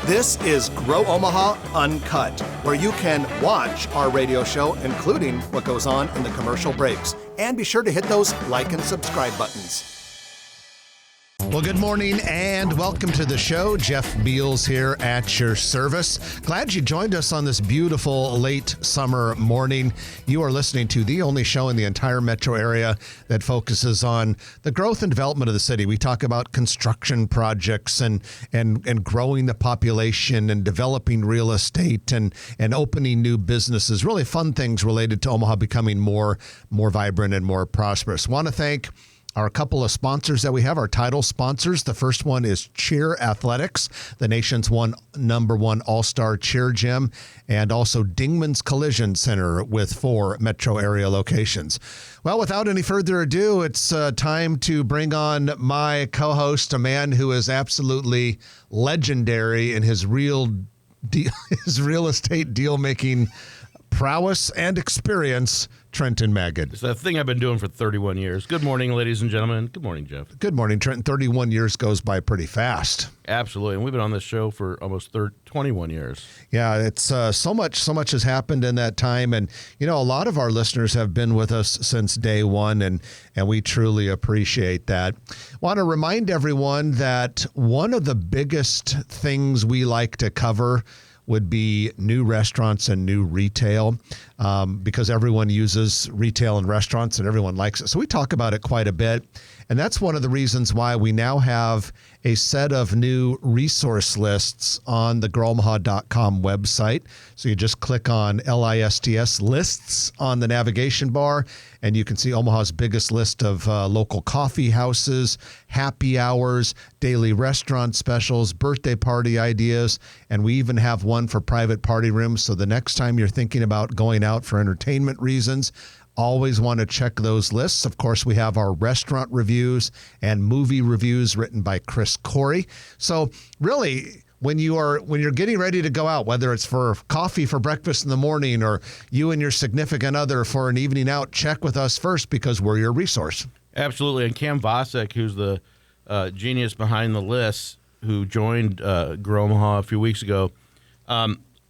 This is Grow Omaha Uncut, where you can watch our radio show, including what goes on in the commercial breaks. And be sure to hit those like and subscribe buttons. Well, good morning and welcome to the show. Jeff Beals here at your service. Glad you joined us on this beautiful late summer morning. You are listening to the only show in the entire metro area that focuses on the growth and development of the city. We talk about construction projects and growing the population and developing real estate and opening new businesses. Really fun things related to Omaha becoming more vibrant and more prosperous. Want to thank our couple of sponsors that we have, our title sponsors. The first one is Cheer Athletics, the nation's number one all-star cheer gym, and also Dingman's Collision Center with 4 metro area locations. Well, without any further ado, it's time to bring on my co-host, a man who is absolutely legendary in his real estate deal-making prowess and experience, Trenton Magid. It's that thing I've been doing for 31 years. Good morning, ladies and gentlemen. Good morning, Jeff. Good morning, Trenton. 31 years goes by pretty fast. Absolutely. And we've been on this show for almost 21 years. Yeah, it's so much has happened in that time. And, you know, a lot of our listeners have been with us since day one, and we truly appreciate that. Want to remind everyone that one of the biggest things we like to cover would be new restaurants and new retail, because everyone uses retail and restaurants and everyone likes it. So we talk about it quite a bit. And that's one of the reasons why we now have a set of new resource lists on the growomaha.com website. So you just click on LISTS lists on the navigation bar, and you can see Omaha's biggest list of local coffee houses, happy hours, daily restaurant specials, birthday party ideas, and we even have one for private party rooms. So the next time you're thinking about going out for entertainment reasons, always want to check those lists. Of course, we have our restaurant reviews and movie reviews written by Chris Corey. So really, when you're getting ready to go out, whether it's for coffee for breakfast in the morning or you and your significant other for an evening out, check with us first because we're your resource. Absolutely. And Cam Vosek, who's the genius behind the list, who joined Grow Omaha a few weeks ago,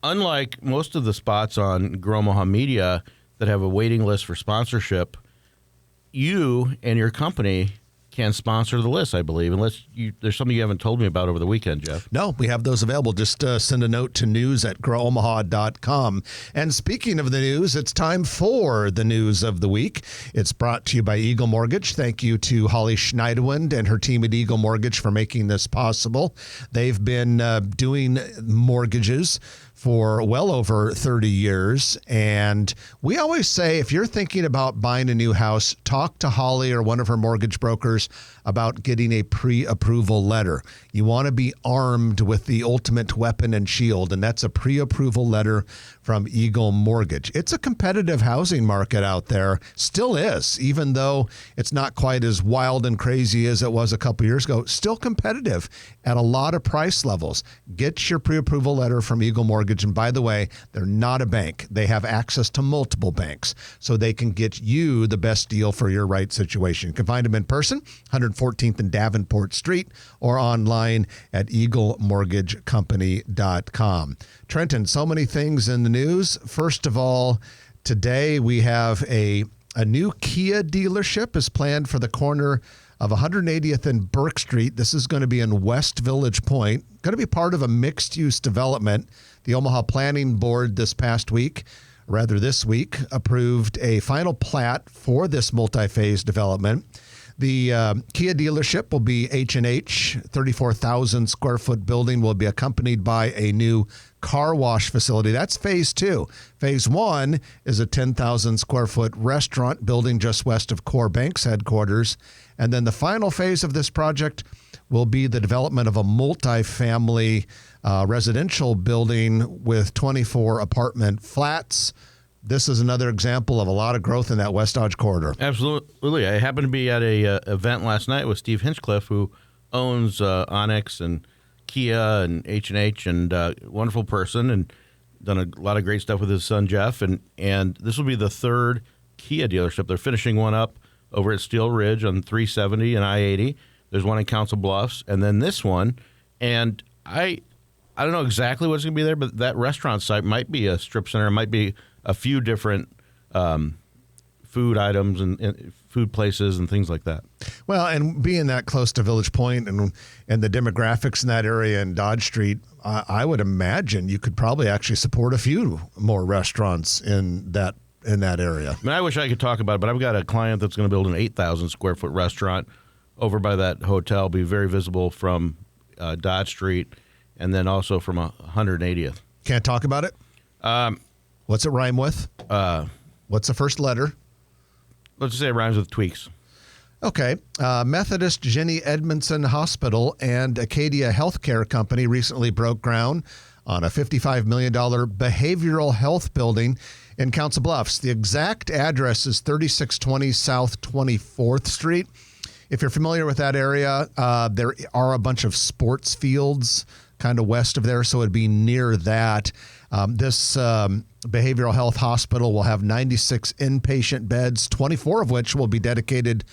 unlike most of the spots on Grow Omaha Media that have a waiting list for sponsorship, you and your company can sponsor the list, I believe, unless there's something you haven't told me about over the weekend, Jeff. No, we have those available. Just send a note to news@growomaha.com. And speaking of the news, it's time for the news of the week. It's brought to you by Eagle Mortgage. Thank you to Holly Schneiderwind and her team at Eagle Mortgage for making this possible. They've been doing mortgages for well over 30 years. And we always say, if you're thinking about buying a new house, talk to Holly or one of her mortgage brokers about getting a pre-approval letter. You want to be armed with the ultimate weapon and shield, and that's a pre-approval letter from Eagle Mortgage. It's a competitive housing market out there, still is, even though it's not quite as wild and crazy as it was a couple years ago, still competitive at a lot of price levels. Get your pre-approval letter from Eagle Mortgage. And by the way, they're not a bank. They have access to multiple banks, so they can get you the best deal for your right situation. You can find them in person, 114th and Davenport Street, or online at eaglemortgagecompany.com. Trenton, so many things in the news. First of all, today we have a new Kia dealership is planned for the corner of 180th and Burke Street. This is going to be in West Village Point, going to be part of a mixed-use development. The Omaha Planning Board this week, approved a final plat for this multi-phase development. The Kia dealership will be H&H, 34,000 square foot building, will be accompanied by a new car wash facility. That's phase 2. Phase 1 is a 10,000 square foot restaurant building just west of Core Bank's headquarters. And then the final phase of this project will be the development of a multi-family residential building with 24 apartment flats. This is another example of a lot of growth in that West Dodge corridor. Absolutely. I happened to be at a event last night with Steve Hinchcliffe, who owns Onyx and Kia and H&H, and wonderful person, and done a lot of great stuff with his son, Jeff. And this will be the third Kia dealership. They're finishing one up over at Steel Ridge on 370 and I-80. There's one in Council Bluffs, and then this one. And I I don't know exactly what's going to be there, but that restaurant site might be a strip center. It might be a few different food items and food places and things like that. Well, and being that close to Village Point and the demographics in that area and Dodge Street, I would imagine you could probably actually support a few more restaurants in that area. I mean, I wish I could talk about it, but I've got a client that's going to build an 8,000 square foot restaurant over by that hotel, be very visible from Dodge Street, and then also from 180th. Can't talk about it? What's it rhyme with? What's the first letter? Let's just say it rhymes with tweaks. Okay. Methodist Jenny Edmondson Hospital and Acadia Healthcare Company recently broke ground on a $55 million behavioral health building in Council Bluffs. The exact address is 3620 South 24th Street. If you're familiar with that area, there are a bunch of sports fields kind of west of there, so it'd be near that. This behavioral health hospital will have 96 inpatient beds, 24 of which will be dedicated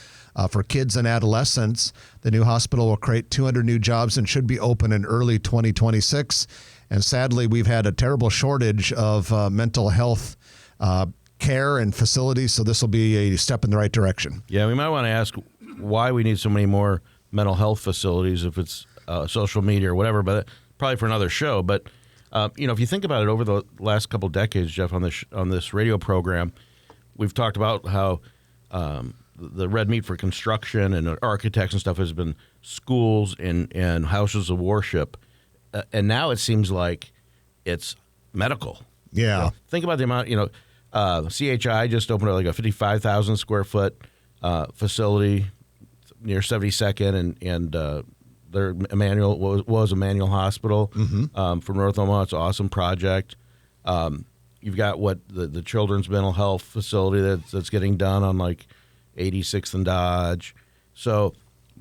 for kids and adolescents. The new hospital will create 200 new jobs and should be open in early 2026. And sadly, we've had a terrible shortage of mental health care and facilities, so this will be a step in the right direction. Yeah, we might want to ask why we need so many more mental health facilities, if it's social media or whatever, but probably for another show. But if you think about it, over the last couple decades, Jeff, on this radio program, we've talked about how the red meat for construction and architects and stuff has been schools and houses of worship, and now it seems like it's medical. Yeah. Think about the amount. CHI just opened like a 55,000 square foot facility near 72nd, and their Emmanuel was Emmanuel Hospital from North Omaha. It's an awesome project. You've got the Children's Mental Health Facility that's getting done on like 86th and Dodge. So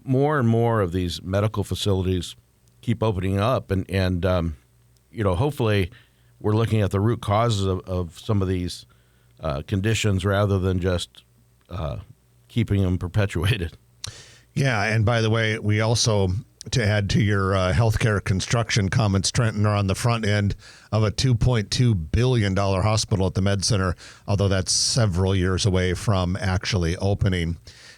more and more of these medical facilities keep opening up, and hopefully we're looking at the root causes of some of these conditions rather than just keeping them perpetuated. Yeah, and by the way, we also, to add to your healthcare construction comments, Trenton, are on the front end of a $2.2 billion hospital at the Med Center, although that's several years away from actually opening.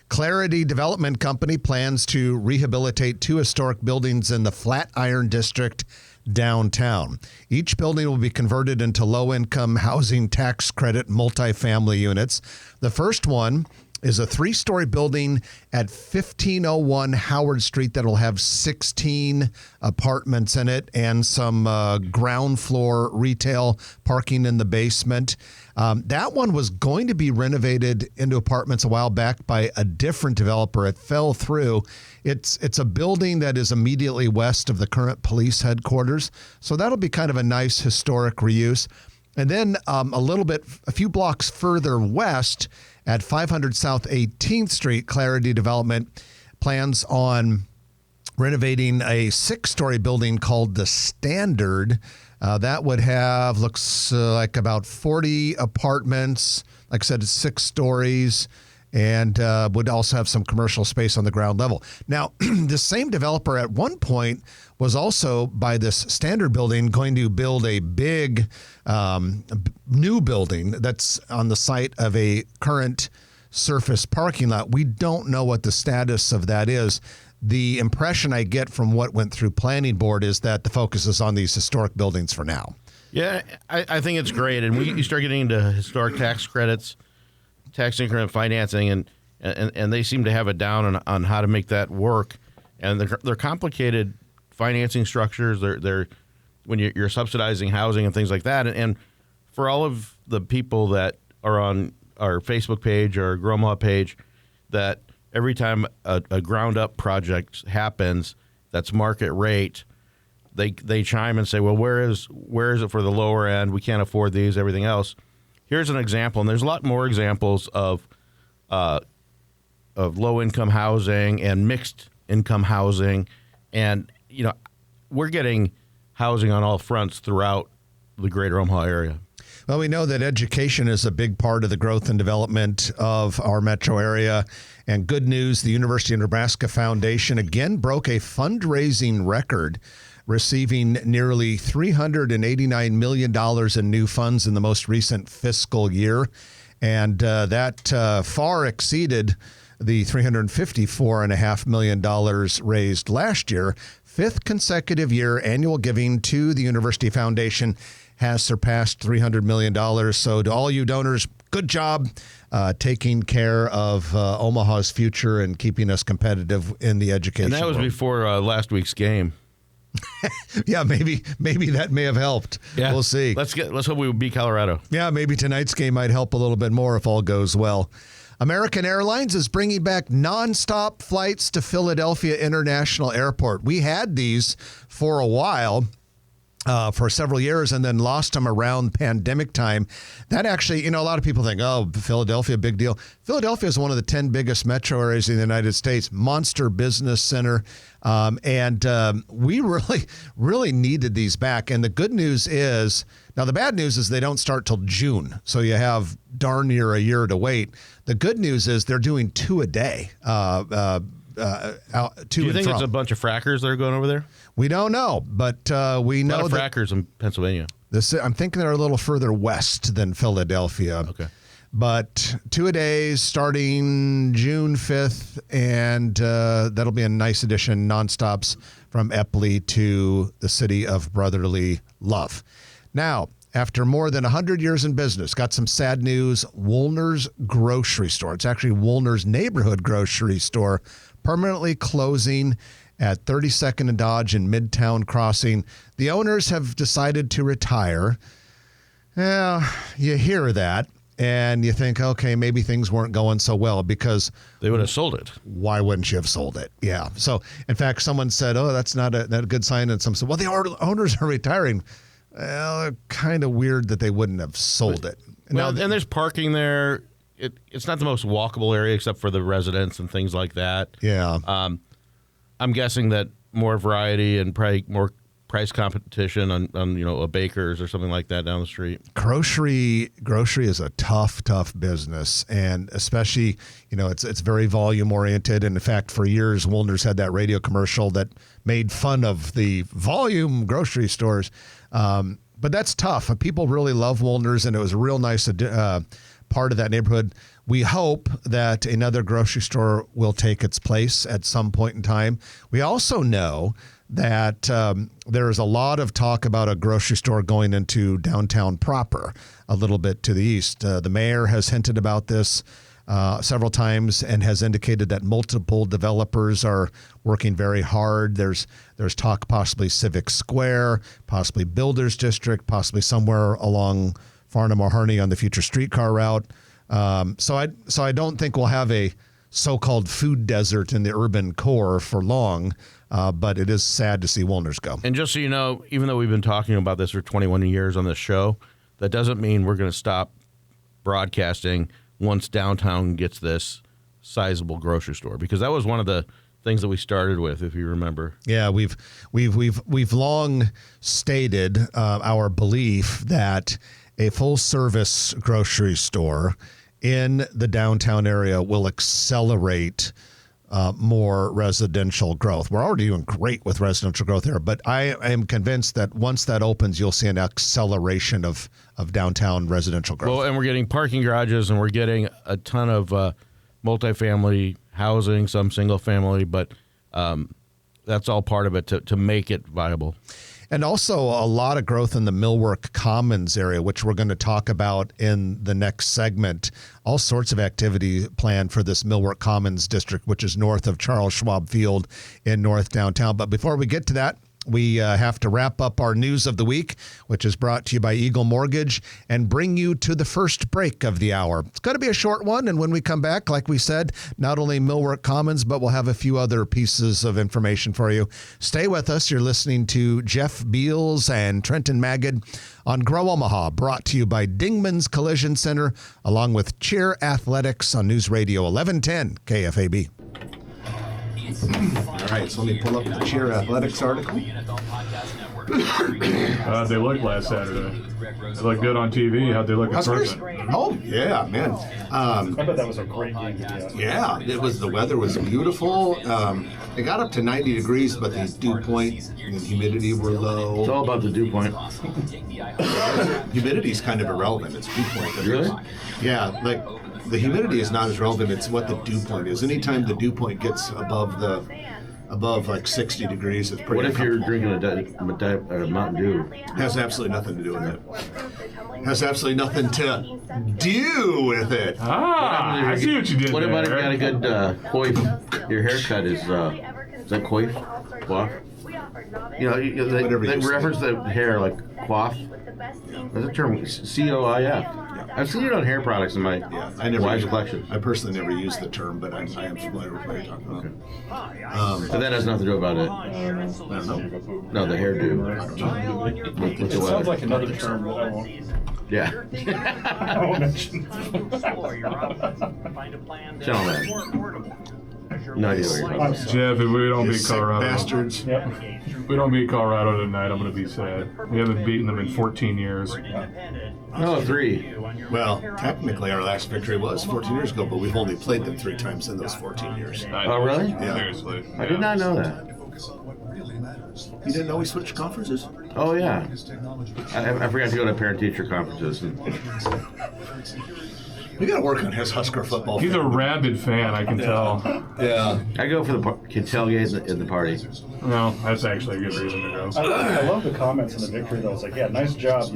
Clarity Development Company plans to rehabilitate 2 historic buildings in the Flatiron District downtown. Each building will be converted into low-income housing tax credit multifamily units. The first one is a 3-story building at 1501 Howard Street that will have 16 apartments in it and some ground floor retail parking in the basement. That one was going to be renovated into apartments a while back by a different developer. It fell through. It's a building that is immediately west of the current police headquarters. So that'll be kind of a nice historic reuse. And then a few blocks further west at 500 South 18th Street, Clarity Development plans on renovating a 6-story building called The Standard. That would have, looks like about 40 apartments. Like I said, it's 6 stories, and would also have some commercial space on the ground level. Now, the same developer at one point was also, by this Standard building, going to build a big new building that's on the site of a current surface parking lot. We don't know what the status of that is. The impression I get from what went through planning board is that the focus is on these historic buildings for now. Yeah, I think it's great. And you start getting into historic tax credits, tax increment financing, and they seem to have it down on how to make that work. And they're complicated financing structures. They're when you're subsidizing housing and things like that. And for all of the people that are on our Facebook page or Grow Omaha page, that every time a ground up project happens that's market rate, they chime and say, well, where is it for the lower end? We can't afford these, everything else. Here's an example, and there's a lot more examples of low income housing and mixed income housing, and we're getting housing on all fronts throughout the greater Omaha area. Well, we know that education is a big part of the growth and development of our metro area. And good news, the University of Nebraska Foundation again broke a fundraising record, receiving nearly $389 million in new funds in the most recent fiscal year. And that far exceeded the $354.5 million raised last year. Fifth consecutive year annual giving to the University Foundation has surpassed $300 million. So to all you donors, good job taking care of Omaha's future and keeping us competitive in the education And that was world. before last week's game. Yeah, maybe that may have helped. Yeah. We'll see. Let's hope we beat Colorado. Yeah, maybe tonight's game might help a little bit more if all goes well. American Airlines is bringing back nonstop flights to Philadelphia International Airport. We had these for a while, for several years, and then lost them around pandemic time. That actually, a lot of people think, oh, Philadelphia, big deal. Philadelphia is one of the 10 biggest metro areas in the United States, monster business center. And we really needed these back. And the good news is, now the bad news is they don't start till June. So you have darn near a year to wait. The good news is they're doing 2 a day. Do you think it's a bunch of frackers that are going over there? We don't know, but we know A lot of that frackers in Pennsylvania. I'm thinking they're a little further west than Philadelphia. Okay. But 2 a days starting June 5th, and that'll be a nice addition, nonstops from Epley to the city of brotherly love. Now, after more than 100 years in business, got some sad news. Woolner's grocery store. It's actually Woolner's neighborhood grocery store, permanently closing at 32nd and Dodge in Midtown Crossing. The owners have decided to retire. Yeah, you hear that, and you think, okay, maybe things weren't going so well, because They would have sold it. why wouldn't you have sold it? Yeah. So, in fact, someone said, oh, that's not a good sign. And some said, well, the owners are retiring. Well, kind of weird that they wouldn't have sold it. Well, and there's parking there. It's not the most walkable area except for the residents and things like that. Yeah. I'm guessing that more variety and probably more price competition on a Baker's or something like that down the street. Grocery is a tough business, and especially it's very volume oriented. And in fact, for years, Woolner's had that radio commercial that made fun of the volume grocery stores. But that's tough. People really love Woolner's, and it was a real nice part of that neighborhood. We hope that another grocery store will take its place at some point in time. We also know that there is a lot of talk about a grocery store going into downtown proper, a little bit to the east. The mayor has hinted about this several times and has indicated that multiple developers are working very hard. There's talk possibly Civic Square, possibly Builders District, possibly somewhere along Farnham or Harney on the future streetcar route. So I don't think we'll have a so-called food desert in the urban core for long, but it is sad to see Woolner's go. And just so you know, even though we've been talking about this for 21 years on this show, that doesn't mean we're going to stop broadcasting once downtown gets this sizable grocery store, because that was one of the things that we started with, if you remember. Yeah, we've long stated our belief that a full-service grocery store in the downtown area will accelerate more residential growth. We're already doing great with residential growth there, but I am convinced that once that opens, you'll see an acceleration of downtown residential growth. Well, and we're getting parking garages, and we're getting a ton of multifamily housing, some single family, but that's all part of it to make it viable. And also a lot of growth in the Millwork Commons area, which we're going to talk about in the next segment. All sorts of activity planned for this Millwork Commons district, which is north of Charles Schwab Field in North Downtown. But before we get to that, we have to wrap up our news of the week, which is brought to you by Eagle Mortgage, and bring you to the first break of the hour. It's going to be a short one, and when we come back, like we said, not only Millwork Commons, but we'll have a few other pieces of information for you. Stay with us. You're listening to Jeff Beals and Trenton Magid on Grow Omaha, brought to you by Dingman's Collision Center, along with Cheer Athletics on News Radio 1110 KFAB. All right, so let me pull up the Cheer Athletics article. How'd they look last Saturday? They looked good on TV. How'd they look in person? Oh, yeah, man. I bet that was a great game to be at. Yeah, the weather was beautiful. It got up to 90 degrees, but the dew point and humidity were It's low. all about the dew point. Humidity's kind of irrelevant. It's dew point. Really? Yeah, like the humidity is not as relevant. It's what the dew point is. Anytime the dew point gets above like 60 degrees, it's pretty What if you're uncomfortable. drinking a Mountain Dew? Has absolutely nothing to do with it. Has absolutely nothing to do with it. Ah, I see what you did What there. about if you got a good coif? Your haircut is that coif? Coif? You know, they Whatever you say. reference the hair like coif. That's a term, COIF. I've seen it on hair products in my Yeah, I never. wife's collection. I personally never used the term, but I am familiar with what you're talking about. So that has nothing to do about it. I don't know. No, the hairdo. With It the sounds weather. like another term that I won't, Yeah. I won't mention. Gentlemen. No idea what you're talking about. Jeff, if we don't You beat sick Colorado, bastards. Yep. if we don't beat Colorado tonight, I'm going to be sad. We haven't beaten them in 14 years. No, 3. Well, technically, our last victory was 14 years ago, but we've only played them 3 times in those 14 years. Oh, really? Yeah. Seriously. I did not know that. You didn't know we switched conferences? Oh, yeah. I forgot to go to parent-teacher conferences. We got to work on his Husker football. He's a rabid fan, I can tell. Yeah. I go for the tailgate in the party. Well, that's actually a good reason to go. I love the comments in the victory though. It's like, yeah, nice job.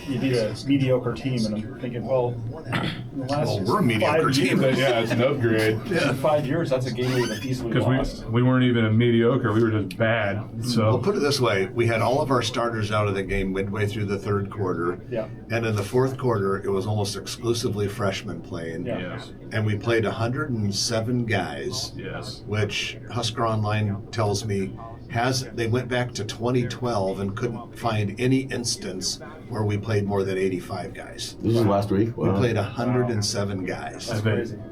You beat a mediocre team, and I'm thinking, well, in the last Well, we're a mediocre 5 team. years, Yeah, it's an upgrade. in 5 years, that's a game we would have easily lost. Because we weren't even mediocre, we were just bad. Well, So put it this way: we had all of our starters out of the game midway through the third quarter, Yeah. and in the fourth quarter, it was almost exclusively freshmen playing. Yeah. yes, And we played 107 guys, yes. which Husker Online tells me they went back to 2012 and couldn't find any instance where we played more than 85 guys. This is last week. We Wow. played 107 guys. I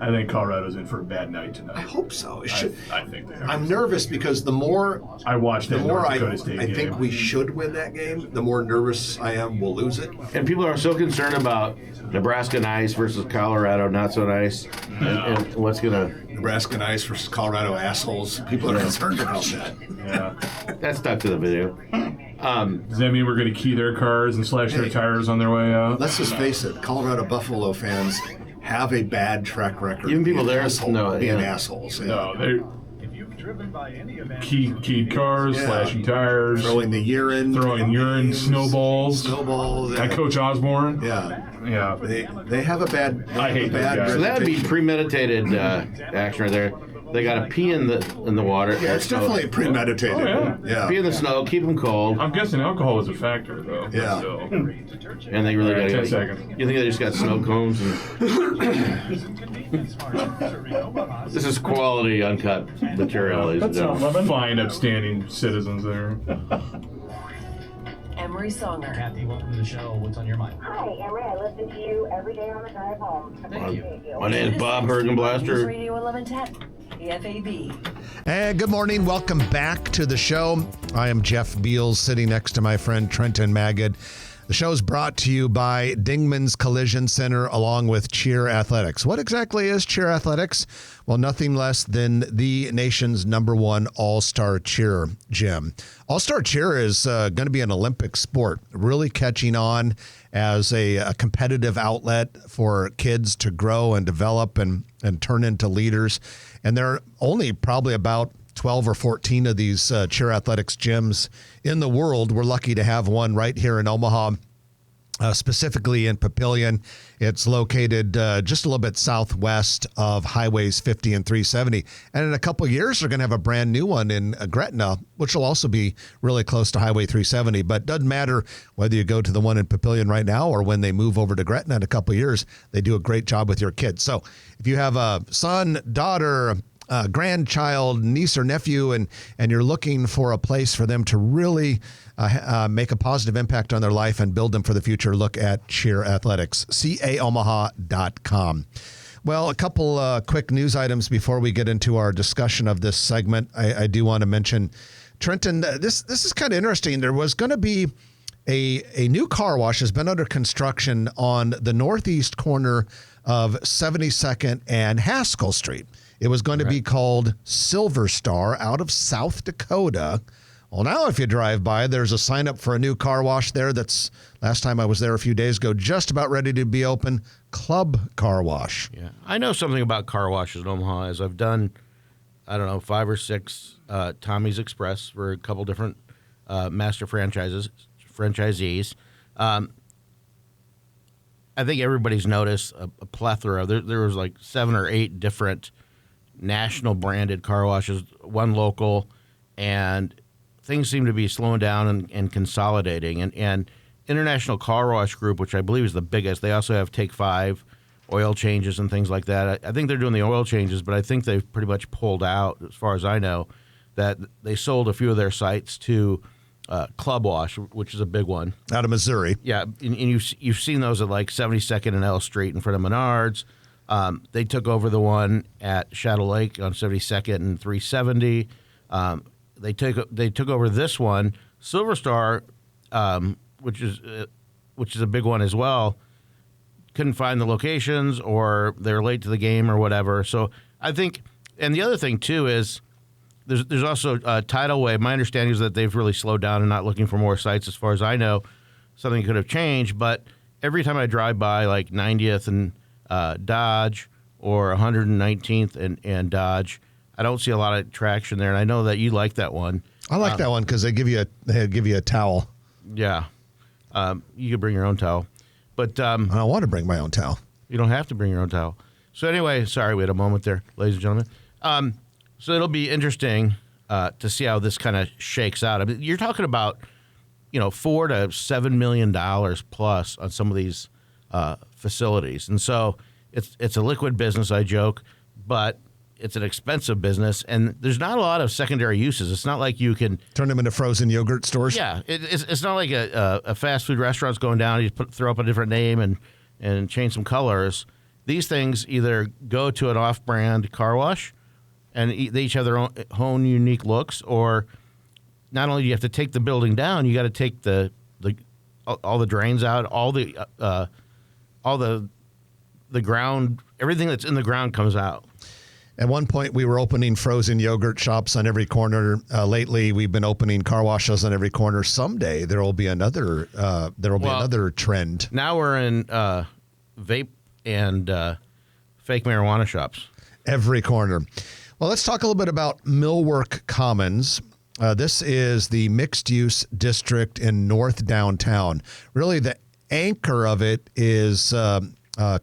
think Colorado's in for a bad night I tonight. hope so. It should. I think they are. I'm nervous because the more I watched the that more North I Dakota State game. think we should win that game, the more nervous I am we'll lose it. And people are so concerned about Nebraska nice versus Colorado not so nice. And what's going to... Nebraska nice versus Colorado assholes. People are concerned about that. Yeah. That's stuck to the video. Does that mean we're going to key their cars and slash their tires on their way out? Let's just face it, Colorado Buffalo fans have a bad track record. Even people there know it, being yeah. assholes. Yeah. No, they're keyed cars, Yeah. slashing tires, Throwing the urine. throwing in urine, games, snowballs. Snowballs. Like Coach Osborne. Yeah. Yeah. They have a bad. I hate those guys. So that would be premeditated action right there. They got to pee in the water. Yeah, it's definitely premeditated. Oh, yeah. Pee in the snow, keep them cold, I'm guessing alcohol is a factor, though. Yeah. So, and they really All right, got 10 seconds. You think they just got snow cones? And... This is quality uncut material, ladies and That's not gentlemen. lemon. fine, upstanding citizens there. Emery Songer. Kathy, welcome to the show. What's on your mind? Hi, Emery. I listen to you every day on the drive home. Thank you. My name is Bob Hurricane News Blaster. Radio 1110, KFAB. And good morning. Welcome back to the show. I am Jeff Beals, sitting next to my friend Trenton Magid. The show is brought to you by Dingman's Collision Center along with Cheer Athletics. What exactly is Cheer Athletics? Well, nothing less than the nation's #1 all-star cheer gym. All-star cheer is going to be an Olympic sport, really catching on as a competitive outlet for kids to grow and develop and turn into leaders. And there are only probably about 12 or 14 of these cheer athletics gyms in the world. We're lucky to have one right here in Omaha, specifically in Papillion. It's located just a little bit southwest of highways 50 and 370. And in a couple of years, they're going to have a brand new one in Gretna, which will also be really close to Highway 370. But it doesn't matter whether you go to the one in Papillion right now or when they move over to Gretna in a couple of years. They do a great job with your kids. So if you have a son, daughter, grandchild, niece or nephew, and you're looking for a place for them to really make a positive impact on their life and build them for the future, look at Cheer Athletics, caomaha.com. Well, a couple quick news items before we get into our discussion of this segment. I do want to mention Trenton, this is kind of interesting. There was going to be a new car wash has been under construction on the northeast corner of 72nd and Haskell Street. It was going to be called Silver Star out of South Dakota. Well, now if you drive by, there's a sign up for a new car wash there that's, last time I was there a few days ago, just about ready to be open. Club Car Wash. Yeah. I know something about car washes in Omaha, as I've done, 5 or 6 Tommy's Express for a couple different master franchisees. I think everybody's noticed a plethora. There was like 7 or 8 different national branded car washes, one local, and things seem to be slowing down and consolidating. And International Car Wash Group, which I believe is the biggest, they also have Take 5 oil changes and things like that. I think they're doing the oil changes, but I think they've pretty much pulled out, as far as I know, that they sold a few of their sites to Club Wash, which is a big one. Out of Missouri. Yeah, and you've seen those at like 72nd and L Street in front of Menards. They took over the one at Shadow Lake on 72nd and 370. They took over this one, Silver Star, which is a big one as well. Couldn't find the locations, or they're late to the game, or whatever. So I think, and the other thing too is there's also Tidal Wave. My understanding is that they've really slowed down and not looking for more sites. As far as I know, something could have changed. But every time I drive by, like 90th and Dodge, or 119th and Dodge, I don't see a lot of traction there. And I know that you like that one. I like that one because they give you a towel. Yeah, you could bring your own towel. But I don't want to bring my own towel. You don't have to bring your own towel. So anyway, sorry, we had a moment there, ladies and gentlemen. So it'll be interesting to see how this kind of shakes out. I mean, you're talking about, $4 to $7 million plus on some of these facilities, and so it's a liquid business. I joke, but it's an expensive business, and there's not a lot of secondary uses. It's not like you can turn them into frozen yogurt stores. Yeah, it's not like a fast food restaurant's going down. You throw up a different name and change some colors. These things either go to an off-brand car wash, and they each have their own unique looks, or not only do you have to take the building down, you got to take all the drains out, all the ground, everything that's in the ground comes out. At one point, we were opening frozen yogurt shops on every corner. Lately, we've been opening car washes on every corner. Someday, there will be another. Another trend. Now we're in vape and fake marijuana shops. Every corner. Well, let's talk a little bit about Millwork Commons. This is the mixed-use district in North Downtown. Really, the anchor of it is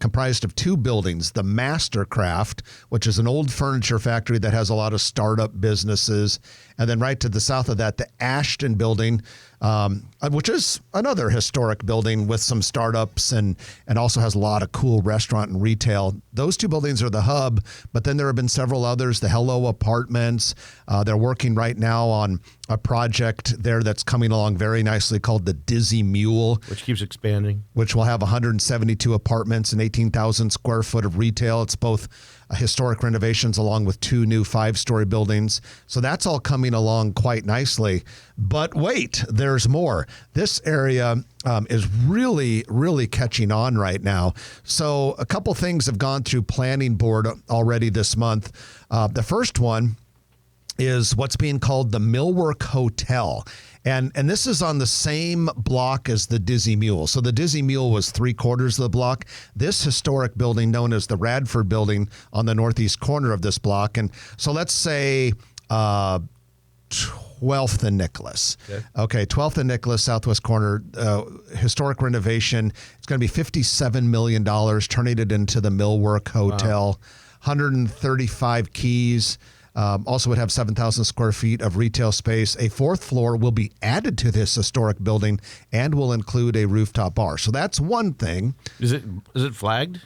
comprised of 2 buildings, the Mastercraft, which is an old furniture factory that has a lot of startup businesses, and then right to the south of that, the Ashton building, which is another historic building with some startups and also has a lot of cool restaurant and retail. Those 2 buildings are the hub, but then there have been several others, the Hello Apartments. They're working right now on a project there that's coming along very nicely called the Dizzy Mule. Which keeps expanding. Which will have 172 apartments and 18,000 square foot of retail. It's both historic renovations along with 2 new 5-story buildings. So that's all coming along quite nicely. But wait, there's more. This area is really, really catching on right now. So a couple things have gone through planning board already this month. The first one is what's being called the Millwork Hotel. And this is on the same block as the Dizzy Mule. So the Dizzy Mule was 3/4 of the block. This historic building known as the Radford Building on the northeast corner of this block. And so let's say 12th and Nicholas. Okay, 12th and Nicholas, southwest corner, historic renovation. It's going to be $57 million, turning it into the Millwork Hotel. Wow. 135 keys. Also would have 7,000 square feet of retail space. A 4th floor will be added to this historic building and will include a rooftop bar. So that's one thing. Is it flagged?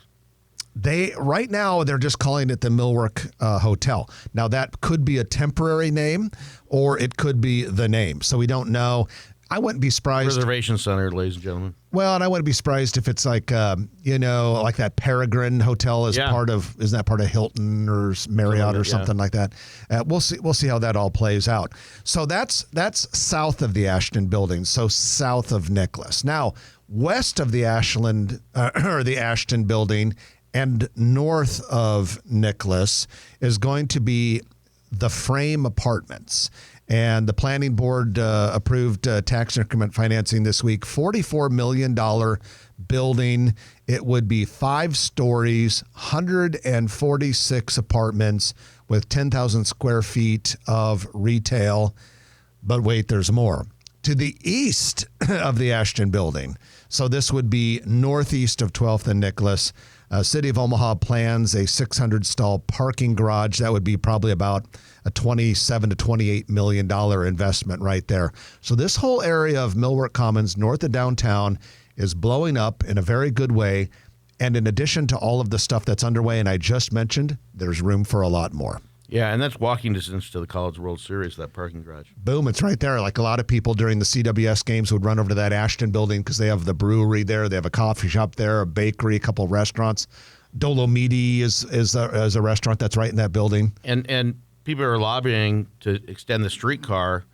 Right now they're just calling it the Millwork Hotel. Now that could be a temporary name or it could be the name. So we don't know. I wouldn't be surprised. Reservation Center, ladies and gentlemen. Well, and I wouldn't be surprised if it's like, like that Peregrine Hotel isn't that part of Hilton or Marriott or something like that? We'll see how that all plays out. So that's south of the Ashton building. So south of Nicholas. Now, west of the the Ashton building and north of Nicholas is going to be the Frame Apartments. And the planning board approved tax increment financing this week, $44 million building. It would be 5 stories, 146 apartments with 10,000 square feet of retail. But wait, there's more. To the east of the Ashton building. So this would be northeast of 12th and Nicholas. City of Omaha plans a 600-stall parking garage. That would be probably about a $27 to $28 million investment right there. So this whole area of Millwork Commons north of downtown is blowing up in a very good way. And in addition to all of the stuff that's underway and I just mentioned, there's room for a lot more. Yeah, and that's walking distance to the College World Series, that parking garage. Boom, it's right there. Like a lot of people during the CWS games would run over to that Ashton building because they have the brewery there. They have a coffee shop there, a bakery, a couple of restaurants. Dolomiti is a restaurant that's right in that building. And people are lobbying to extend the streetcar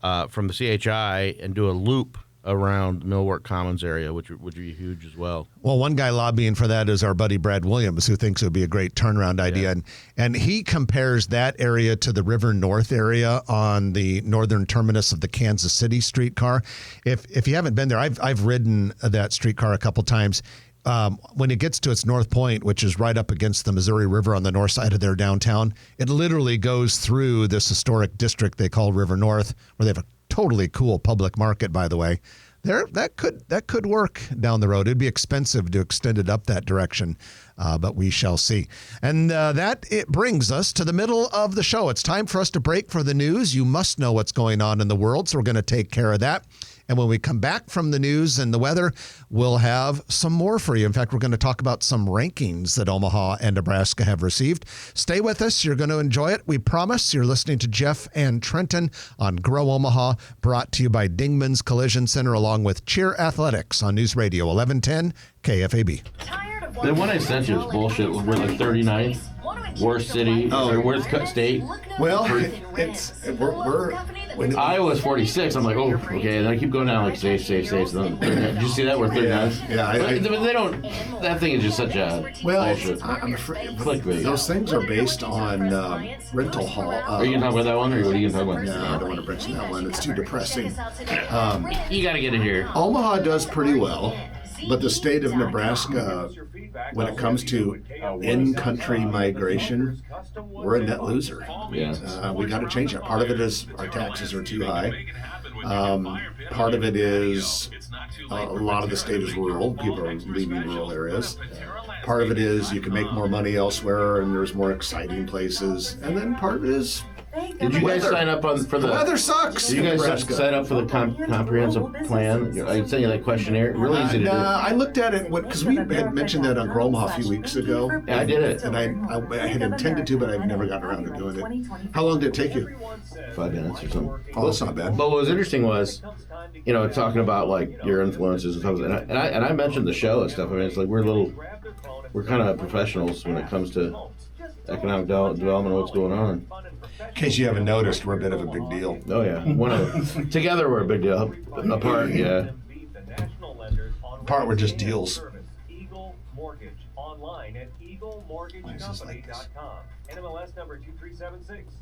from the CHI and do a loop around Millwork Commons area, which would be huge as well. Well, one guy lobbying for that is our buddy Brad Williams, who thinks it would be a great turnaround idea. Yeah. And he compares that area to the River North area on the northern terminus of the Kansas City streetcar. If you haven't been there, I've ridden that streetcar a couple times. When it gets to its north point, which is right up against the Missouri River on the north side of their downtown, it literally goes through this historic district they call River North, where they have a totally cool public market, by the way. That could work down the road. It'd be expensive to extend it up that direction, but we shall see. And it brings us to the middle of the show. It's time for us to break for the news. You must know what's going on in the world, so we're going to take care of that. And when we come back from the news and the weather, we'll have some more for you. In fact, we're going to talk about some rankings that Omaha and Nebraska have received. Stay with us. You're going to enjoy it. We promise. You're listening to Jeff and Trenton on Grow Omaha, brought to you by Dingman's Collision Center, along with Cheer Athletics on News Radio 1110 KFAB. The one I sent you is bullshit. We're like 39th. Worst city, or worst state. Well, we're Iowa's 46. I'm like, oh, okay. And then I keep going down like safe. So then, did you see that? We're 39. Yeah, but they don't. That thing is just such a bullshit. I'm afraid Clickbait. Those things are based on rental hall. Are you gonna talk about that one, or what are you gonna talk about? No, I don't want to mention that one. It's too depressing. You got to get it here. Omaha does pretty well, but the state of Nebraska, when it comes to in-country migration, we're a net loser. Yeah. We got to change that. Part of it is our taxes are too high. Part of it is a lot of the state is rural. People are leaving rural areas. Part of it is you can make more money elsewhere and there's more exciting places. And then part of it is Did you guys sign up for the weather sucks? Did you guys sign up for the comprehensive plan? I sent you that questionnaire. Really easy to do. I looked at it because we had mentioned that on Grow Omaha a few weeks ago. Yeah, I did it. And I had intended to, but I've never gotten around to doing it. How long did it take you? 5 minutes or something. Oh, that's not bad. But what was interesting was, talking about like your influences and stuff, and I mentioned the show and stuff. I mean, it's like we're kind of professionals when it comes to economic development and what's going on. In case you haven't noticed, we're a bit of a big deal. Oh yeah, together we're a big deal. Apart, yeah. Apart, we're just deals. Eagle Mortgage online at eaglemortgagecompany.com. NMLS number 2376.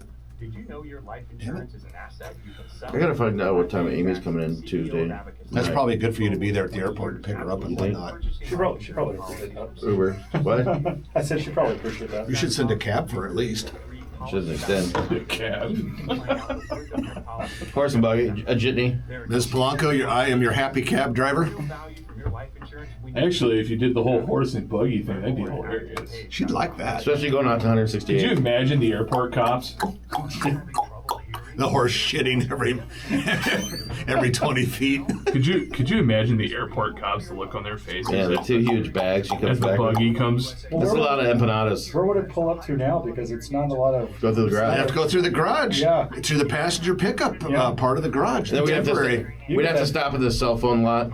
Did you know your life insurance is an asset you can sell? I gotta find out what time Amy's coming in Tuesday. That's probably good for you to be there at the airport to pick her up and whatnot. She probably appreciate that. Uber. What? I said she probably appreciate that. You should send a cab for her at least. She doesn't extend. Cab. Horse and buggy, a jitney. Ms. Polanco, I am your happy cab driver. Actually, if you did the whole horse and buggy thing, that'd be hilarious. She'd like that. Especially going out to 168. Could you imagine the airport cops? The horse shitting every 20 feet. Could you imagine the airport cops, the look on their faces? Yeah, the two huge bags. You come As the back. buggy comes. That's a lot of empanadas. Where would it pull up to now? Because it's not a lot of. Go through the You garage. have to go through the garage. Yeah. Through the passenger pickup Yeah. part of the garage. Then we'd have Temporary. to stop at the cell phone lot.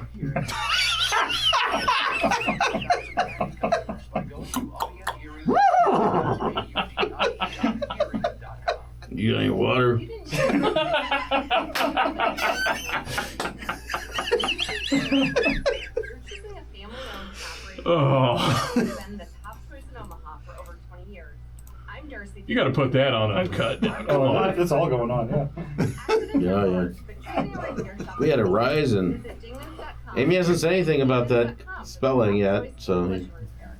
You got any water? Oh, you got to put that on Uncut. Come Oh, on. it's all going on. Yeah. Yeah. We had a rise, and Amy hasn't said anything about that spelling yet. So,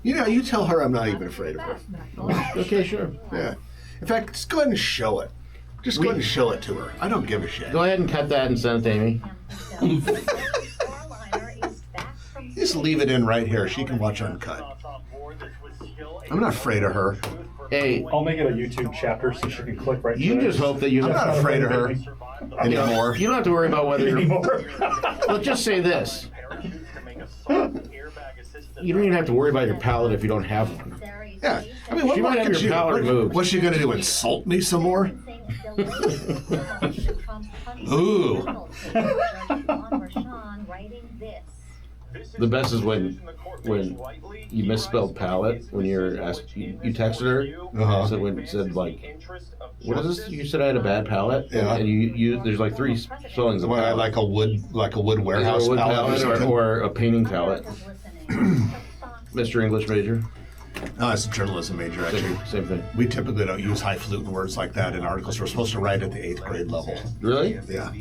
You tell her I'm not even afraid of her. okay, sure. Yeah. In fact, just go ahead and show it. Just go ahead and show it to her. I don't give a shit. Go ahead and cut that and send it to Amy. Just leave it in right here. She can watch Uncut. I'm not afraid of her. Hey, I'll make it a YouTube chapter so she can click right. you through just it. hope that you I'm not afraid of her anymore. You don't have to worry about whether you're. Anymore. Let's just say this. You don't even have to worry about your palate if you don't have one. Yeah. I mean, what She might more have could your she- palate what- removed. What's she going to do? Insult me some more? Ooh. The best is when you misspelled palate when you're asked. You texted her. Uh-huh. So when it said like, what is this? You said I had a bad palate. Yeah. And you there's like three spellings of What, palate. like a wood Either warehouse a wood pallet palette something? or a painting palette. Mr. English major. No, it's a journalism major, actually. Same thing. We typically don't use highfalutin words like that in articles. We're supposed to write at the 8th grade level. Really? Yeah.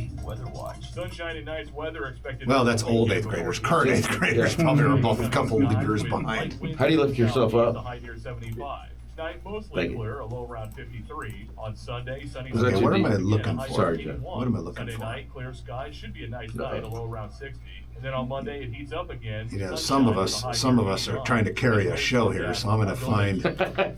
Sunshine and nice weather expected. Well, that's old 8th graders. Current 8th graders probably are both a couple of years behind. How do you lift yourself up? The high near 75. Tonight mostly Thank you. clear, a low around 53. On Sunday, sunny. Is that Okay, too what am deep? I looking for? Sorry, Jeff. What am I looking Sunday for? night, clear skies, should be a nice night, a low around 60. And then on Monday, it heats up again. You know, Sunshine with a high some near of us are 81. trying to carry a show here, so I'm going to find.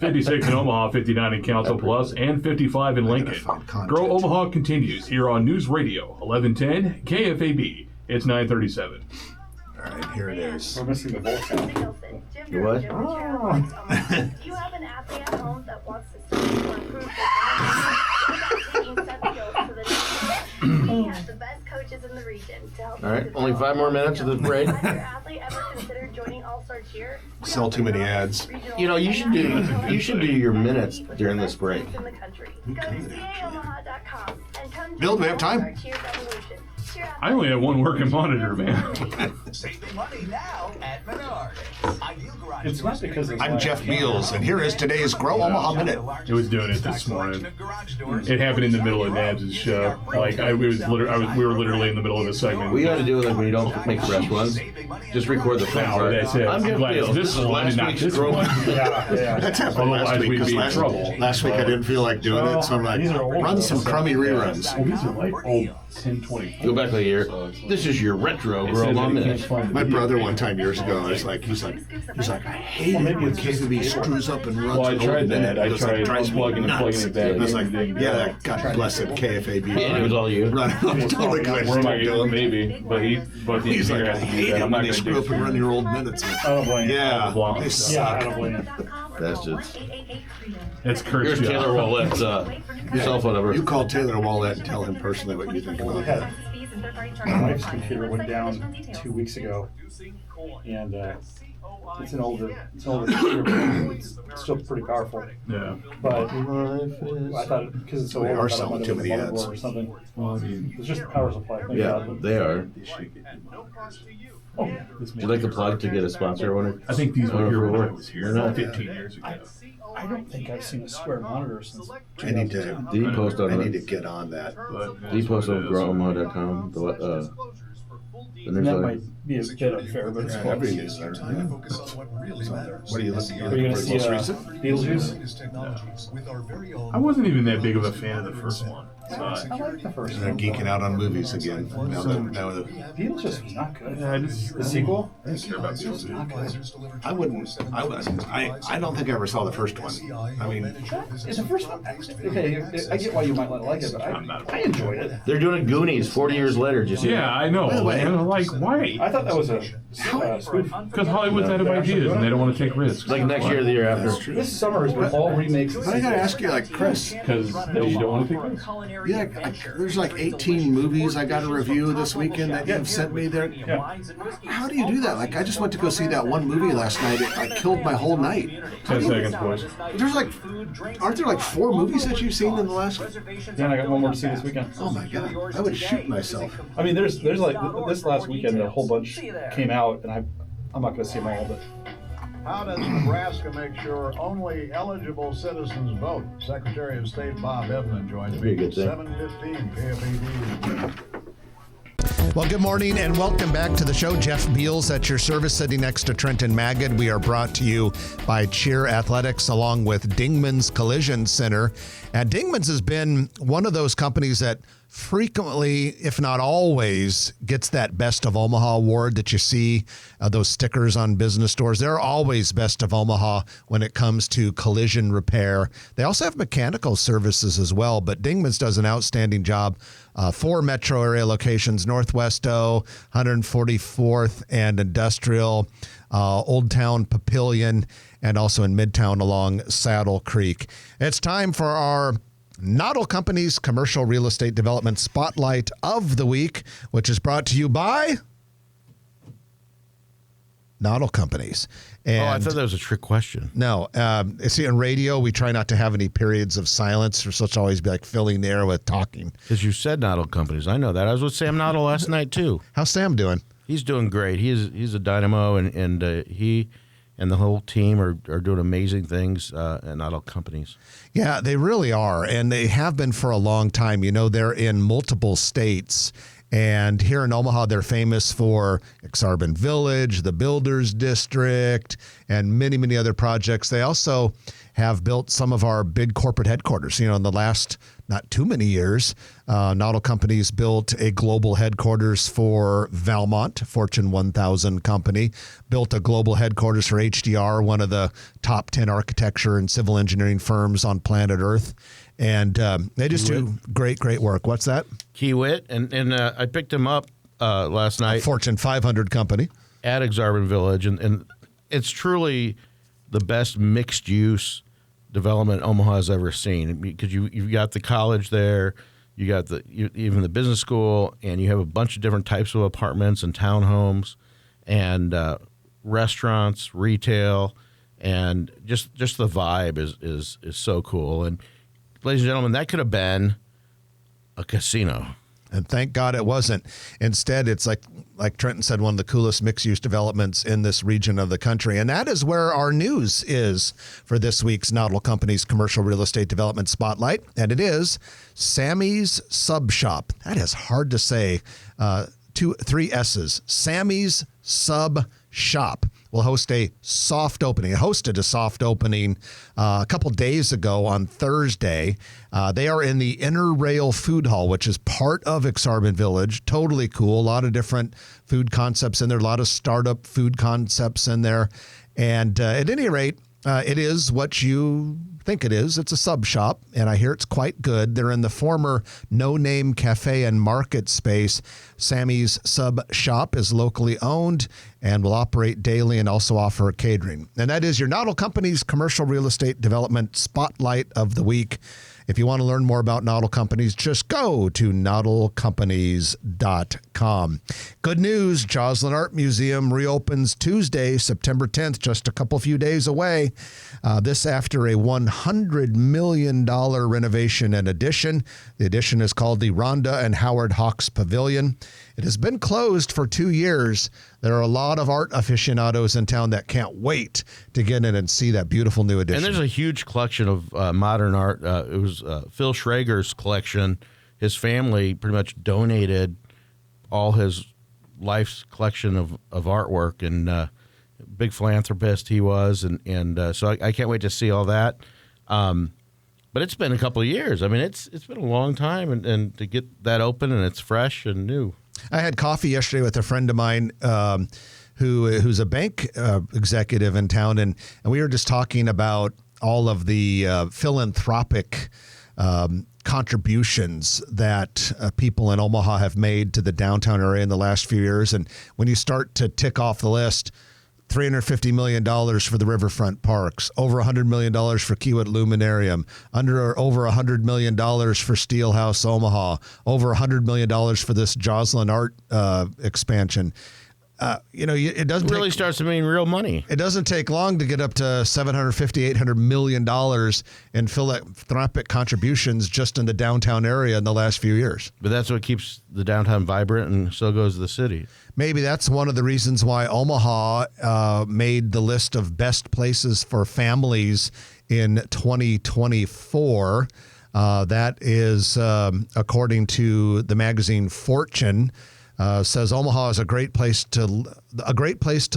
56 in Omaha, 59 in Council Bluffs, and 55 in Lincoln. find content. Grow Omaha continues here on News Radio 1110 KFAB. It's 9:37. All right, here it is. We're missing the Volt sound. You what? Do you have an athlete at home that wants to study or improve their taking step skills so that they have the best coaches in the region to help All right, them only 5 more minutes of the break. Has your athlete ever considered joining All-Star Cheer? Sell too many ads. You know, you should do your minutes during this break. In the country. Go to caomaha.com and come Bill, do we have time? All-Star Cheer Revolution. Cheer I only have one working monitor, man. Saving money now at Menards. Ideal garage It's not because it's I'm like- Jeff Beals, and here is today's Grow Omaha Minute. It was doing it this morning. It happened in the middle of Nabs' show. Like we were literally in the middle of a segment. We got to do it like when you don't make fresh ones. Just record the front No, part. that's it. I'm Jeff Glad it's Beals. this one Last and not week's this Grow- one. Yeah, yeah. That's happened last Otherwise, week we'd because be in trouble. last week I didn't feel like doing it, so I'm like, These are old run some ones. crummy reruns. Well, these are like old 1020. Go back a year. This is your retro Grow Omaha Minute. My brother one time years ago, he's like, I hate it when KVB screws up and runs Well, I an tried old that. minute. I It was tried like, drives me unplugging and nuts. plugging it back I was like, in. yeah, that God bless it, KFAB. And it was all you. Run, I'm totally glad Where am I you going? do it. Maybe, but the He's like, engineer I has to do hate that. it I'm when not they going to screw do up and run your old minutes. I don't blame you. Yeah, Blah. they Yeah, I suck. don't blame you. Bastards. That's Kurt's Here's Taylor job. Wallet's cell phone number. You call Taylor Wallet and tell him personally what you think about it. My wife's computer went down 2 weeks ago, and it's an older computer, but it's still pretty powerful. Yeah. But I thought because it's so They old, are I thought it selling might too have been many a motherboard ads. or something. It's just the power supply. Thank Yeah, God. they are. Oh, this Would you like the plug to get a sponsor? I wonder. I think these were here when I was They're here not. 15 years ago. I don't think I've seen a square monitor since. I need to. Did he post on I need to it? get on that. But Did he post on growomaha.com? The That newsletter? might be a bit unfair, but it's Every close. newsletter. What are you looking Are you going to see most recent? Beetlejuice? I wasn't even that big of a fan of the first one. I like the first They're one. geeking out on movies again. Now that Beetlejuice was not good. Yeah, I just The sequel? I don't care about Beetlejuice Beetlejuice. not good. I wouldn't. I don't think I ever saw the first one. I mean, It's the first one. Okay, I get why you might not like it, but I enjoyed it. They're doing a Goonies 40 years later. Did you see yeah, I know. By the way- And I'm like, why? I thought that was a spoof. Because Hollywood's out of ideas and they don't want to take risks. Like next year or the year after. This summer has been all remakes. but I gotta ask you, like Chris. Because you don't want to take risks. Yeah, there's like 18 movies I got to review this weekend that you've sent me there. How do you do that? Like, I just went to go see that one movie last night. I killed my whole night. 10 seconds, boys. There's like, aren't there like 4 movies that you've seen in the last? Yeah, I got one more to see this weekend. Oh my god, I would shoot myself. I mean, there's like this last weekend, a whole bunch came out, and I'm not going to see them all, but. How does Nebraska make sure only eligible citizens vote? Secretary of State Bob Evans joins me at 7:15 KFAD. Well, good morning and welcome back to the show. Jeff Beals at your service, sitting next to Trenton Magid. We are brought to you by Cheer Athletics along with Dingman's Collision Center. And Dingman's has been one of those companies that frequently, if not always, gets that Best of Omaha award that you see, those stickers on business stores. They're always Best of Omaha when it comes to collision repair. They also have mechanical services as well, but Dingman's does an outstanding job. 4 metro area locations, Northwest O, 144th and Industrial, Old Town Papillion, and also in Midtown along Saddle Creek. It's time for our Noddle Company's Commercial Real Estate Development Spotlight of the Week, which is brought to you by Noddle Companies. And I thought that was a trick question. no, see, in radio, we try not to have any periods of silence. We're supposed to always be like filling the air with talking. Because you said Noddle Companies. I know that. I was with Sam Noddle last night, too. How's Sam doing? He's doing great. He's a dynamo, and he and the whole team are doing amazing things at Noddle Companies. Yeah, they really are. And they have been for a long time. You know, they're in multiple states. And here in Omaha, they're famous for Exarban Village, the Builders District, and many, many other projects. They also have built some of our big corporate headquarters. You know, in the last not too many years, Noddle Companies built a global headquarters for Valmont, Fortune 1000 company, built a global headquarters for HDR, one of the top 10 architecture and civil engineering firms on planet Earth. And they just do great, great work. What's that? Kiewit, and I picked him up last night. Fortune 500 company. At Exarban Village, and it's truly the best mixed-use development Omaha has ever seen, because you've got the college there, you got even the business school, and you have a bunch of different types of apartments and townhomes and restaurants, retail, and just the vibe is so cool. And ladies and gentlemen, that could have been a casino. And thank God it wasn't. Instead, it's like Trenton said, one of the coolest mixed-use developments in this region of the country. And that is where our news is for this week's Noddle Company's Commercial Real Estate Development Spotlight. And it is Sammy's Sub Shop. That is hard to say. 3 S's. Sammy's Sub Shop will host a soft opening. It hosted a soft opening a couple days ago on Thursday. They are in the Inner Rail Food Hall, which is part of Exarban Village. Totally cool. A lot of different food concepts in there. A lot of startup food concepts in there. And at any rate, it is what you think it is. It's a sub shop, and I hear it's quite good. They're in the former No Name Cafe and Market space. Sammy's Sub Shop is locally owned and will operate daily and also offer catering. And that is your Noddle Company's Commercial Real Estate Development Spotlight of the Week. If you want to learn more about Noddle Companies, just go to noddlecompanies.com. Good news, Joslin Art Museum reopens Tuesday, September 10th, just a few days away. This after a $100 million renovation and addition. The addition is called the Rhonda and Howard Hawks Pavilion. It has been closed for 2 years. There are a lot of art aficionados in town that can't wait to get in and see that beautiful new addition. And there's a huge collection of modern art. It was Phil Schrager's collection. His family pretty much donated all his life's collection of artwork, and big philanthropist he was. And so I can't wait to see all that. But it's been a couple of years. I mean, it's been a long time, and to get that open and it's fresh and new. I had coffee yesterday with a friend of mine who's a bank executive in town, and we were just talking about all of the philanthropic contributions that people in Omaha have made to the downtown area in the last few years. And when you start to tick off the list, $350 million for the riverfront parks, over $100 million for Kiewit Luminarium, over $100 million for Steelhouse Omaha, over $100 million for this Joslyn Art expansion. It doesn't really starts to mean real money. It doesn't take long to get up to $750, $800 million in philanthropic contributions just in the downtown area in the last few years. But that's what keeps the downtown vibrant, and so goes the city. Maybe that's one of the reasons why Omaha made the list of best places for families in 2024. That is according to the magazine Fortune. Says Omaha is a great place to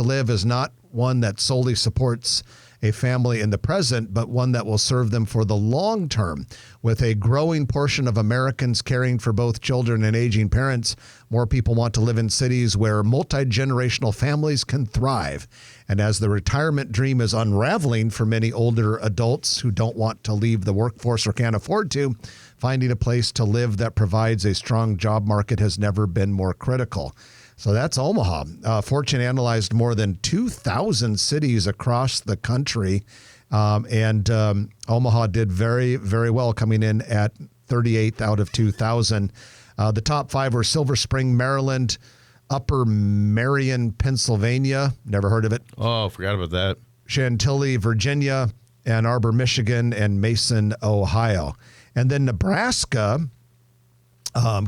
live is not one that solely supports a family in the present, but one that will serve them for the long term. With a growing portion of Americans caring for both children and aging parents, more people want to live in cities where multi-generational families can thrive. And as the retirement dream is unraveling for many older adults who don't want to leave the workforce or can't afford to, finding a place to live that provides a strong job market has never been more critical. So that's Omaha. Fortune analyzed more than 2,000 cities across the country, and Omaha did very, very well, coming in at 38th out of 2,000. The top 5 were Silver Spring, Maryland, Upper Marion, Pennsylvania. Never heard of it. Oh, forgot about that. Chantilly, Virginia, Ann Arbor, Michigan, and Mason, Ohio. And then Nebraska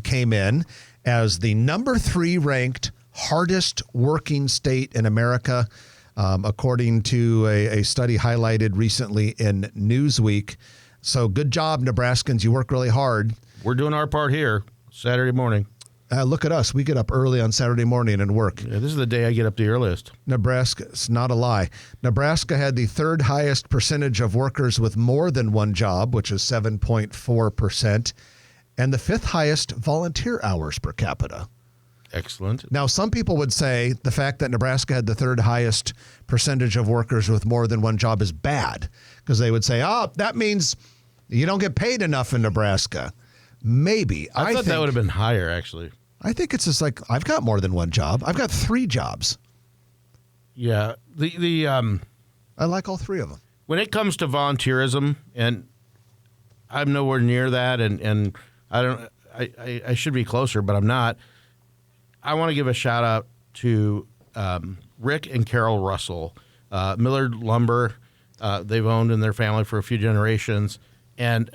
came in as the number 3 ranked hardest working state in America, according to a study highlighted recently in Newsweek. So good job, Nebraskans. You work really hard. We're doing our part here Saturday morning. Look at us. We get up early on Saturday morning and work. Yeah, this is the day I get up the earliest. Nebraska, it's not a lie. Nebraska had the 3rd highest percentage of workers with more than one job, which is 7.4%, and the 5th highest volunteer hours per capita. Excellent. Now, some people would say the fact that Nebraska had the 3rd highest percentage of workers with more than one job is bad, because they would say, that means you don't get paid enough in Nebraska. Maybe. I thought that would have been higher, actually. I think it's just like, I've got more than one job. I've got 3 jobs. Yeah. I like all 3 of them. When it comes to volunteerism, and I'm nowhere near that, and I should be closer, but I'm not. I want to give a shout out to Rick and Carol Russell, Millard Lumber. They've owned in their family for a few generations, and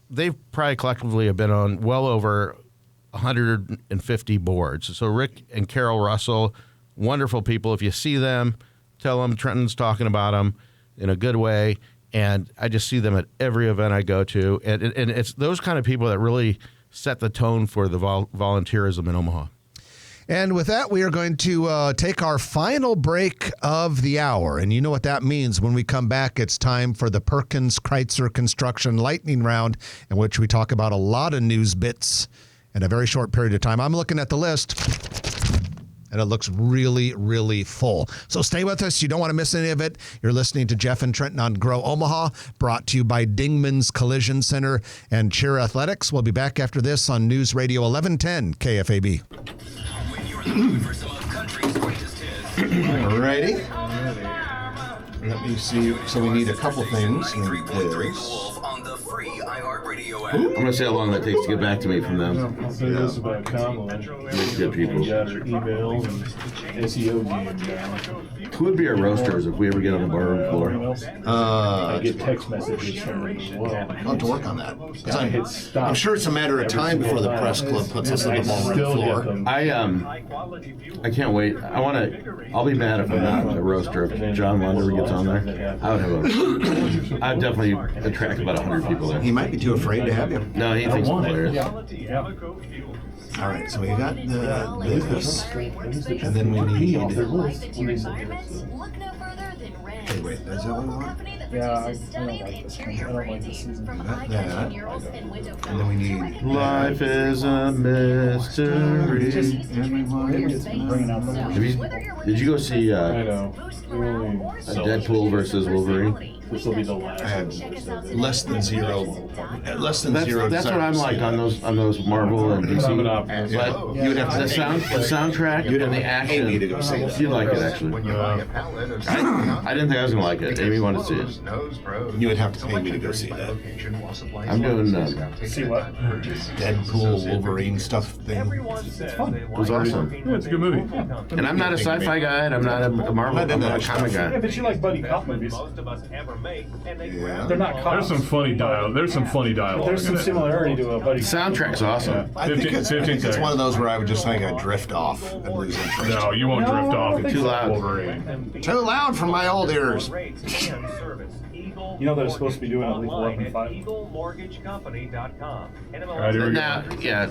they've probably collectively have been on well over 150 boards. So Rick and Carol Russell, wonderful people. If you see them, tell them Trenton's talking about them in a good way. And I just see them at every event I go to. And it's those kind of people that really set the tone for the volunteerism in Omaha. And with that, we are going to take our final break of the hour. And you know what that means. When we come back, it's time for the Perkins Kreitzer Construction Lightning Round, in which we talk about a lot of news bits in a very short period of time. I'm looking at the list, and it looks really, really full. So stay with us. You don't want to miss any of it. You're listening to Jeff and Trenton on Grow Omaha, brought to you by Dingman's Collision Center and Cheer Athletics. We'll be back after this on News Radio 1110 KFAB. Alrighty. Let me see. So we need a couple things. I'm going to see how long that takes to get back to me from them. I'll say this about Kamala. Good people. We got her emails and SEO game down. Who would be our roasters if we ever get on the barroom floor? I get text messages from her as well. I'll have to work on that. I hit stop. I'm sure it's a matter of time before the press club puts us on the ballroom floor. I can't wait. I'll be mad if I'm not a roaster if John Wonder gets on there. I'd definitely attract about 100 people there. He might be too afraid to have you. No, he thinks it's hilarious. All right, so we got this, and then we need. Look no further than Red. Hey, wait, is that what we want? Yeah, I don't like this one. I don't like this season. That. And then we need Life is a mystery. Maybe it's bringing out the Have you, did you go see I know. Deadpool versus Wolverine? This will be the last. I had less than zero. That's what I'm like on those Marvel and DC. I'm an optimist. But you would have the soundtrack and the action. Amy to go see it. You'd like it actually. I didn't think I was gonna like it. Amy wanted to see it. You would have to pay me to go see that. I'm doing See what? Deadpool, Wolverine stuff thing. It's fun. it was awesome. Yeah, it's a good movie. And I'm not a sci-fi guy. And I'm not a Marvel. I'm not a comic Yeah, guy. but you like buddy cop movies. Most of us ever make, and they Yeah. They're not cops. There's some funny dialogue. There's some funny dialogue. There's some in it. similarity to a buddy The cop. soundtrack's awesome. I think 15 it's seconds. one of those where I would just think I'd drift off and lose interest. No, you won't drift off. It's Too loud. Wolverine. Too loud for my old ears. You know they're supposed to be doing at least 11.5. EagleMortgageCompany.com. Alright, here we go. Now, yeah.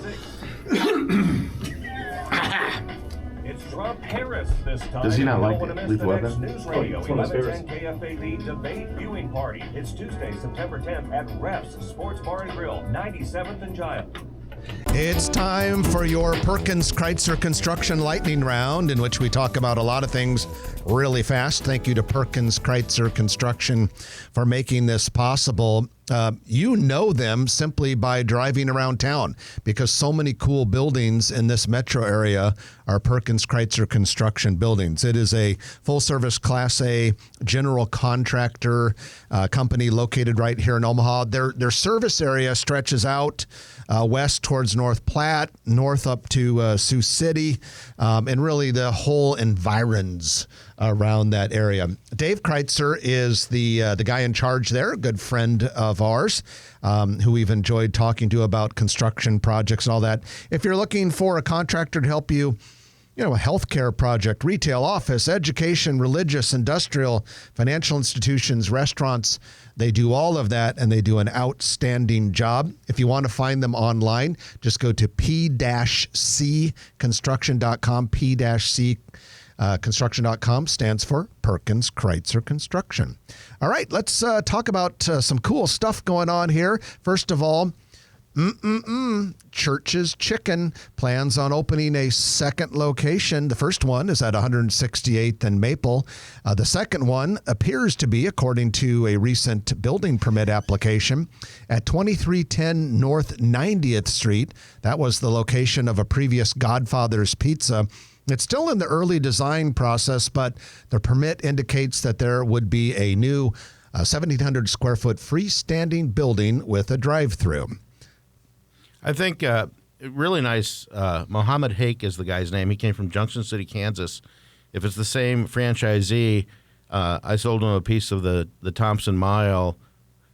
It's Trump Harris this time. Does he not like Don't wanna miss Lethal the next Weapon? News Radio It's one of his 1110 KFAB debate viewing party. It's Tuesday, September 10th at Refs Sports Bar and Grill, 97th and Giles. It's time for your Perkins Kreitzer Construction Lightning Round, in which we talk about a lot of things really fast. Thank you to Perkins Kreitzer Construction for making this possible. You know them simply by driving around town, because so many cool buildings in this metro area are Perkins Kreitzer Construction buildings. It is a full-service Class A general contractor company located right here in Omaha. Their service area stretches out west towards North Platte, north up to Sioux City, and really the whole environs around that area. Dave Kreitzer is the guy in charge there, a good friend of ours, who we've enjoyed talking to about construction projects and all that. If you're looking for a contractor to help you, a healthcare project, retail, office, education, religious, industrial, financial institutions, restaurants, they do all of that, and they do an outstanding job. If you want to find them online, just go to p-cconstruction.com. P-c construction.com stands for Perkins Kreitzer Construction. All right, let's talk about some cool stuff going on here. First of all, Church's Chicken plans on opening a second location. The first one is at 168th and Maple. The second one appears to be, according to a recent building permit application, at 2310 North 90th Street. That was the location of a previous Godfather's Pizza. It's still in the early design process, but the permit indicates that there would be a new 1,700 square foot freestanding building with a drive-through. I think really nice. Mohammed Haque is the guy's name. He came from Junction City, Kansas. If it's the same franchisee, I sold him a piece of the Thompson Mile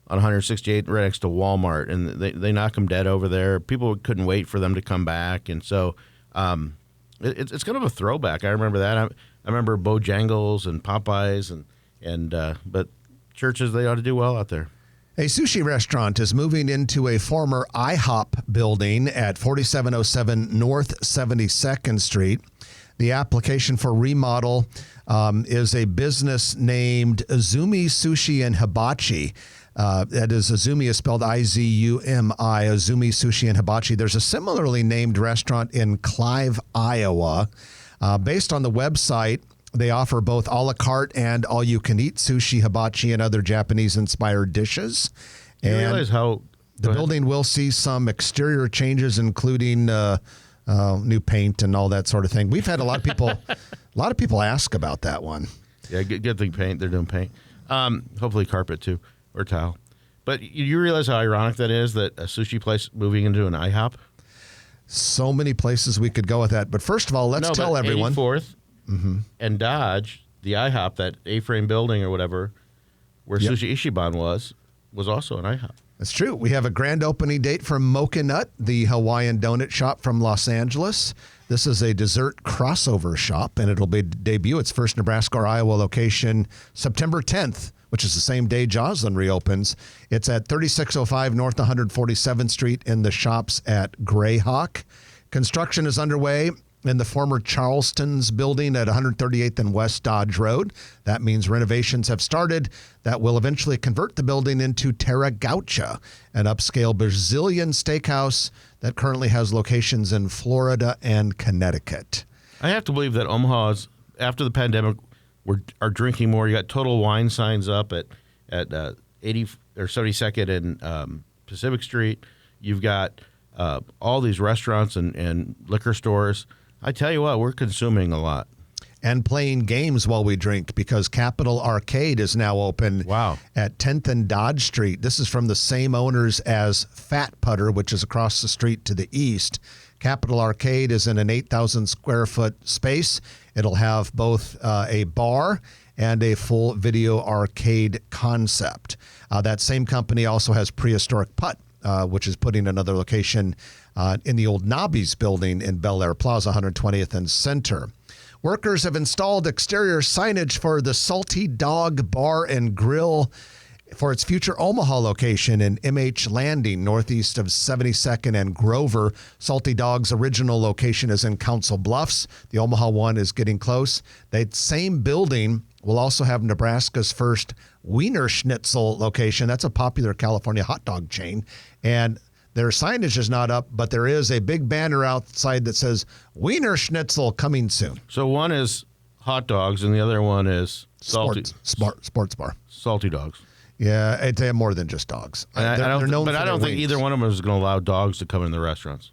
on 168 right next to Walmart, and they knock them dead over there. People couldn't wait for them to come back, and so it's kind of a throwback. I remember that. I remember Bojangles and Popeyes, but Churches, they ought to do well out there. A sushi restaurant is moving into a former IHOP building at 4707 North 72nd Street. The application for remodel is a business named Azumi Sushi and Hibachi. That is, Azumi is spelled I-Z-U-M-I, Azumi Sushi and Hibachi. There's a similarly named restaurant in Clive, Iowa. Based on the website, they offer both a la carte and all-you-can-eat sushi, hibachi, and other Japanese-inspired dishes. You realize how the building will see some exterior changes, including new paint and all that sort of thing. We've had a lot of people ask about that one. Yeah, good thing paint. They're doing paint. Hopefully carpet too, or tile. But you realize how ironic that is, that a sushi place moving into an IHOP? So many places we could go with that. But first of all, let's tell everyone. 84th and Dodge, the IHOP, that A-frame building or whatever, where Sushi Ichiban was also an IHOP. That's true. We have a grand opening date for Mocha Nut, the Hawaiian donut shop from Los Angeles. This is a dessert crossover shop, and it'll debut its first Nebraska or Iowa location September 10th, which is the same day Joslyn reopens. It's at 3605 North 147th Street in the shops at Greyhawk. Construction is underway in the former Charleston's building at 138th and West Dodge Road. That means renovations have started that will eventually convert the building into Terra Gaucha, an upscale Brazilian steakhouse that currently has locations in Florida and Connecticut. I have to believe that Omaha's, after the pandemic, are drinking more. You got Total Wine signs up at 80 or 72nd and Pacific Street. You've got all these restaurants and liquor stores. I tell you what, we're consuming a lot. And playing games while we drink, because Capital Arcade is now open at 10th and Dodge Street. This is from the same owners as Fat Putter, which is across the street to the east. Capital Arcade is in an 8,000 square foot space. It'll have both a bar and a full video arcade concept. That same company also has Prehistoric Putt, which is putting another location in the old Nobby's building in Bel Air Plaza, 120th and Center. Workers have installed exterior signage for the Salty Dog Bar and Grill for its future Omaha location in MH Landing, northeast of 72nd and Grover. Salty Dog's original location is in Council Bluffs. The Omaha one is getting close. That same building will also have Nebraska's first Wiener Schnitzel location. That's a popular California hot dog chain. And their signage is not up, but there is a big banner outside that says Wiener Schnitzel coming soon. So one is hot dogs and the other one is sports bar. Salty Dogs. Yeah, they have more than just dogs. I don't think either one of them is going to allow dogs to come in the restaurants.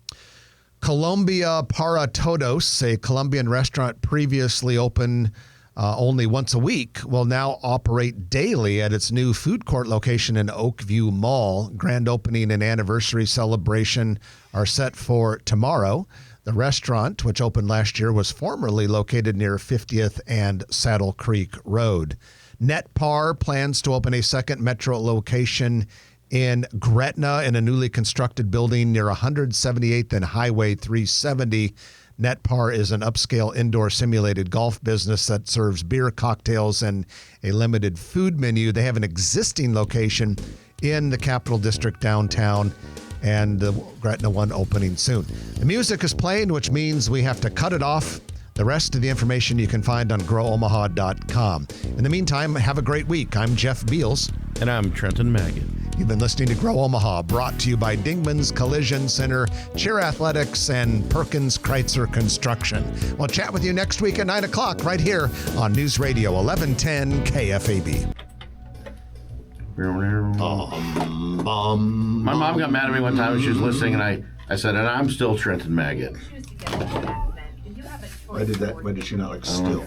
Colombia Para Todos, a Colombian restaurant previously open only once a week, will now operate daily at its new food court location in Oakview Mall. Grand opening and anniversary celebration are set for tomorrow. The restaurant, which opened last year, was formerly located near 50th and Saddle Creek Road. NetPar plans to open a second Metro location in Gretna in a newly constructed building near 178th and Highway 370. NetPar is an upscale indoor simulated golf business that serves beer, cocktails, and a limited food menu. They have an existing location in the Capital District downtown, and the Gretna one opening soon. The music is playing, which means we have to cut it off. The rest of the information you can find on growomaha.com. In the meantime, have a great week. I'm Jeff Beals. And I'm Trenton Maggot. You've been listening to Grow Omaha, brought to you by Dingman's Collision Center, Cheer Athletics, and Perkins Kreitzer Construction. We'll chat with you next week at 9 o'clock right here on News Radio 1110 KFAB. My mom got mad at me one time when she was listening, and I said, and I'm still Trenton Maggot. Why did she not like still?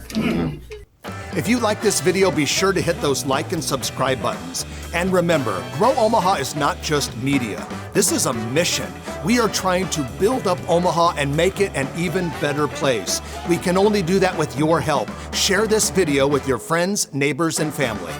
If you like this video, be sure to hit those like and subscribe buttons. And remember, Grow Omaha is not just media. This is a mission. We are trying to build up Omaha and make it an even better place. We can only do that with your help. Share this video with your friends, neighbors, and family.